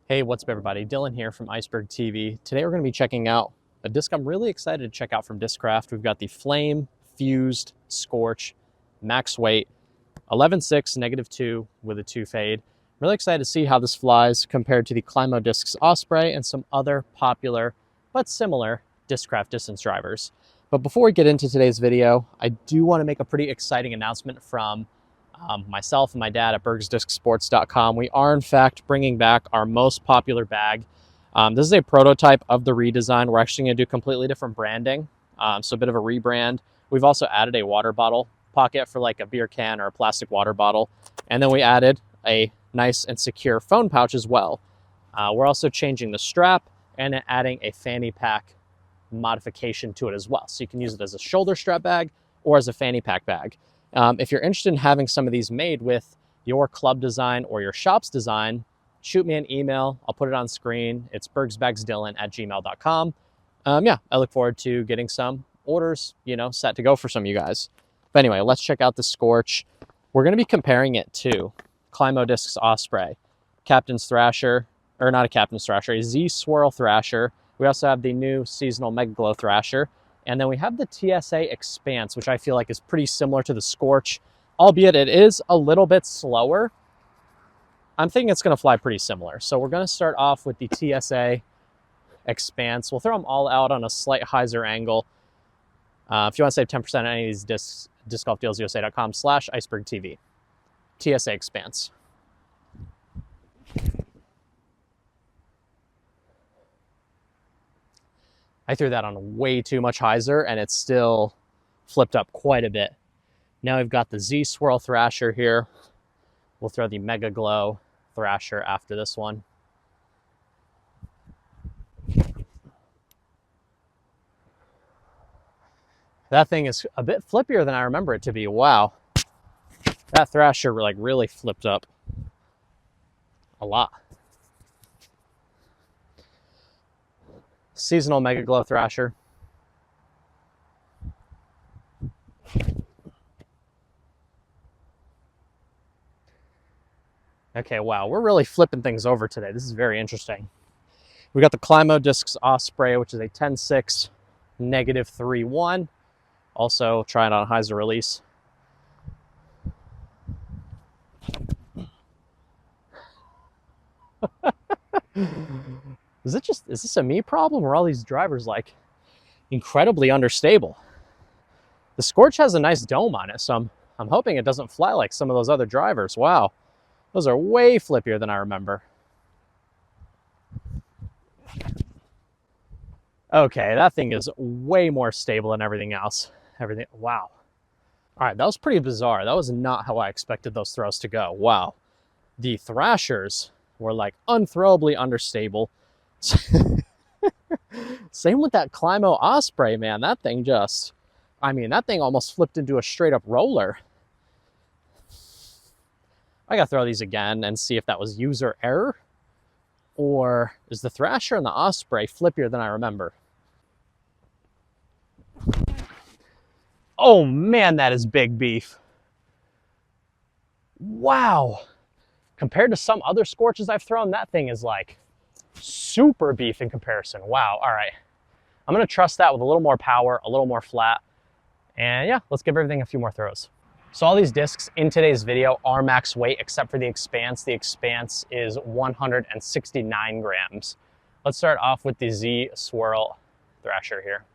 Hey, what's up everybody? Dylan here from Iceberg TV. Today we're going to be checking out a disc I'm really excited to check out from Discraft. We've got the Flame Fused Scorch max weight 11.6 -2 with a 2 fade. I'm really excited to see how this flies compared to the Climo Discs Osprey and some other popular but similar Discraft distance drivers. But before we get into today's video, I do want to make a pretty exciting announcement from myself and my dad at bergsdiscsports.com. We are in fact bringing back our most popular bag. This is a prototype of the redesign. We're actually going to do completely different branding, so a bit of a rebrand. We've also added a water bottle pocket for like a beer can or a plastic water bottle, and then we added a nice and secure phone pouch as well. We're also changing the strap and adding a fanny pack modification to it as well, so you can use it as a shoulder strap bag or as a fanny pack bag. If you're interested in having some of these made with your club design or your shop's design, shoot me an email. I'll put it on screen. It's bergsbagsdylan@gmail.com. Yeah, I look forward to getting some orders, set to go for some of you guys. But anyway, let's check out the Scorch. We're going to be comparing it to Climo Discs Osprey, Captain's Thrasher, or not a Captain's Thrasher, a Z Swirl Thrasher. We also have the new seasonal Mega Glow Thrasher. And then we have the TSA Expanse, which I feel like is pretty similar to the Scorch, albeit it is a little bit slower. I'm thinking it's going to fly pretty similar. So we're going to start off with the TSA Expanse. We'll throw them all out on a slight hyzer angle. If you want to save 10% on any of these discs, discgolfdealsusa.com/icebergtv. TSA Expanse. I threw that on way too much hyzer and it's still flipped up quite a bit. Now we've got the Z Swirl Thrasher here. We'll throw the Mega Glow Thrasher after this one. That thing is a bit flippier than I remember it to be. Wow. That Thrasher really flipped up a lot. Seasonal Mega Glow Thrasher. Okay, wow, we're really flipping things over today. This is very interesting. We got the Climo Discs Osprey, which is a 10.6 -3.1. Also try it on hyzer release. Is this a me problem, or are all these drivers incredibly unstable? The Scorch has a nice dome on it, so I'm hoping it doesn't fly like some of those other drivers. Wow, those are way flippier than I remember. Okay, that thing is way more stable than everything else. Wow. All right, that was pretty bizarre. That was not how I expected those throws to go. Wow. The Thrashers were unthrowably unstable. Same with that Climo Osprey, man. That thing that thing almost flipped into a straight up roller. I gotta throw these again and see if that was user error, or is the Thrasher and the Osprey flippier than I remember? Oh man, that is big beef. Wow. Compared to some other Scorches I've thrown, that thing is super beef in comparison. Wow. All right. I'm going to trust that with a little more power, a little more flat. And yeah, let's give everything a few more throws. So all these discs in today's video are max weight except for the Expanse. The Expanse is 169 grams. Let's start off with the Z Swirl Thrasher here.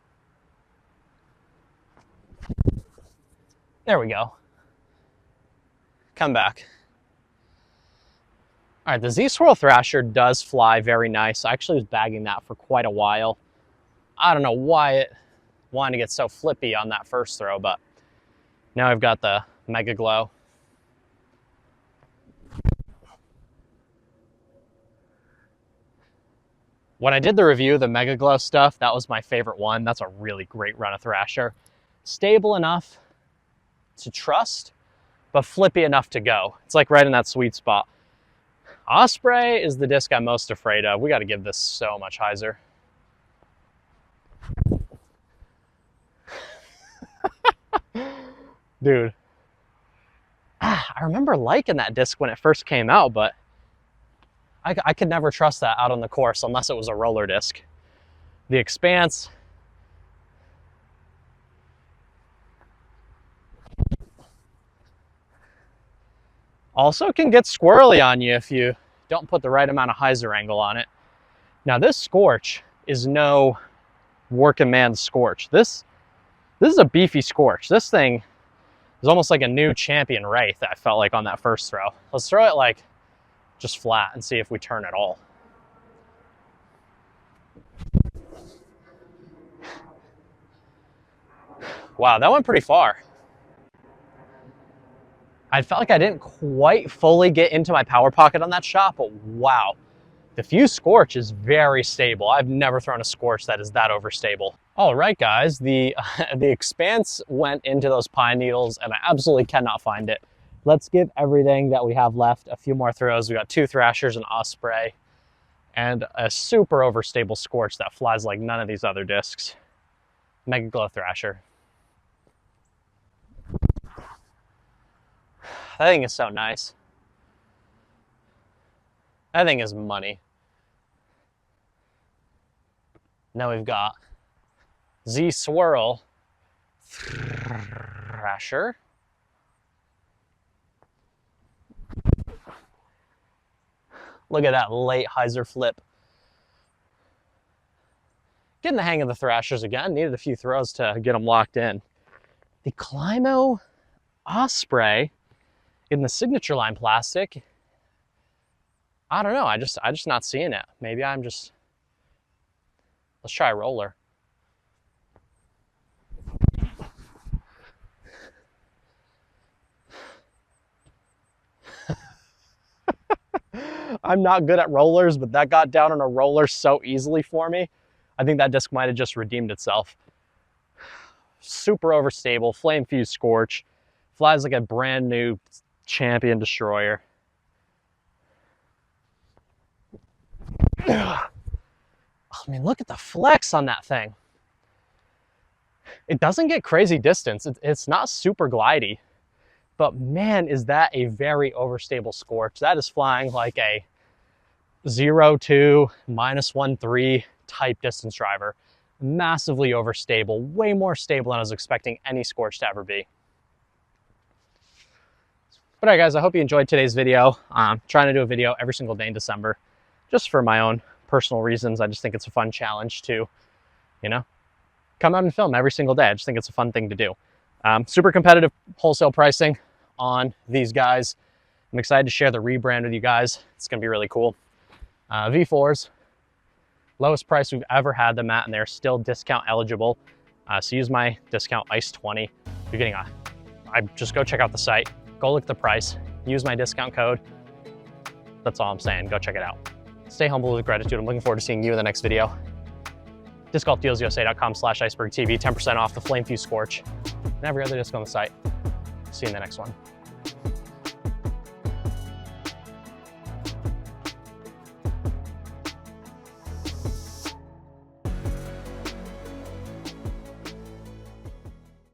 There we go. Come back. All right, the Z Swirl Thrasher does fly very nice. I actually was bagging that for quite a while. I don't know why it wanted to get so flippy on that first throw, but now I've got the Mega Glow. When I did the review of the Mega Glow stuff, that was my favorite one. That's a really great run of Thrasher. Stable enough to trust, but flippy enough to go. It's right in that sweet spot. Osprey is the disc I'm most afraid of. We got to give this so much hyzer. Dude. I remember liking that disc when it first came out, but I could never trust that out on the course unless it was a roller disc. The Expanse. Also can get squirrely on you if you don't put the right amount of hyzer angle on it. Now this Scorch is no working man Scorch. This is a beefy Scorch. This thing is almost like a new champion Wraith that I felt like on that first throw. Let's throw it like just flat and see if we turn at all. Wow, that went pretty far. I felt like I didn't quite fully get into my power pocket on that shot, but wow. The Fuzed Scorch is very stable. I've never thrown a Scorch that is that overstable. All right, guys, the Expanse went into those pine needles and I absolutely cannot find it. Let's give everything that we have left a few more throws. We got 2 Thrashers, an Osprey, and a super overstable Scorch that flies like none of these other discs. Mega Glow Thrasher. That thing is so nice. That thing is money. Now we've got Z Swirl Thrasher. Look at that late hyzer flip. Getting the hang of the Thrashers again. Needed a few throws to get them locked in. The Climo Osprey in the signature line plastic. I don't know. I just not seeing it. Maybe I'm just. Let's try a roller. I'm not good at rollers, but that got down on a roller so easily for me. I think that disc might have just redeemed itself. Super overstable, flame fused Scorch. Flies like a brand new champion destroyer. I mean, look at the flex on that thing. It doesn't get crazy distance. It's not super glidey, but man, is that a very overstable Scorch. That is flying like a 0-2, -1-3 type distance driver. Massively overstable, way more stable than I was expecting any Scorch to ever be. But all right, guys, I hope you enjoyed today's video. I'm trying to do a video every single day in December, just for my own personal reasons. I just think it's a fun challenge to, you know, come out and film every single day. I just think it's a fun thing to do. Super competitive wholesale pricing on these guys. I'm excited to share the rebrand with you guys. It's gonna be really cool. V4s, lowest price we've ever had them at, and they're still discount eligible. So use my discount ICE20. You're getting just go check out the site, go look at the price, use my discount code. That's all I'm saying, go check it out. Stay humble with gratitude. I'm looking forward to seeing you in the next video. DiscGolfDealsUSA.com/icebergtv, 10% off the Flame Fused Scorch and every other disc on the site. See you in the next one.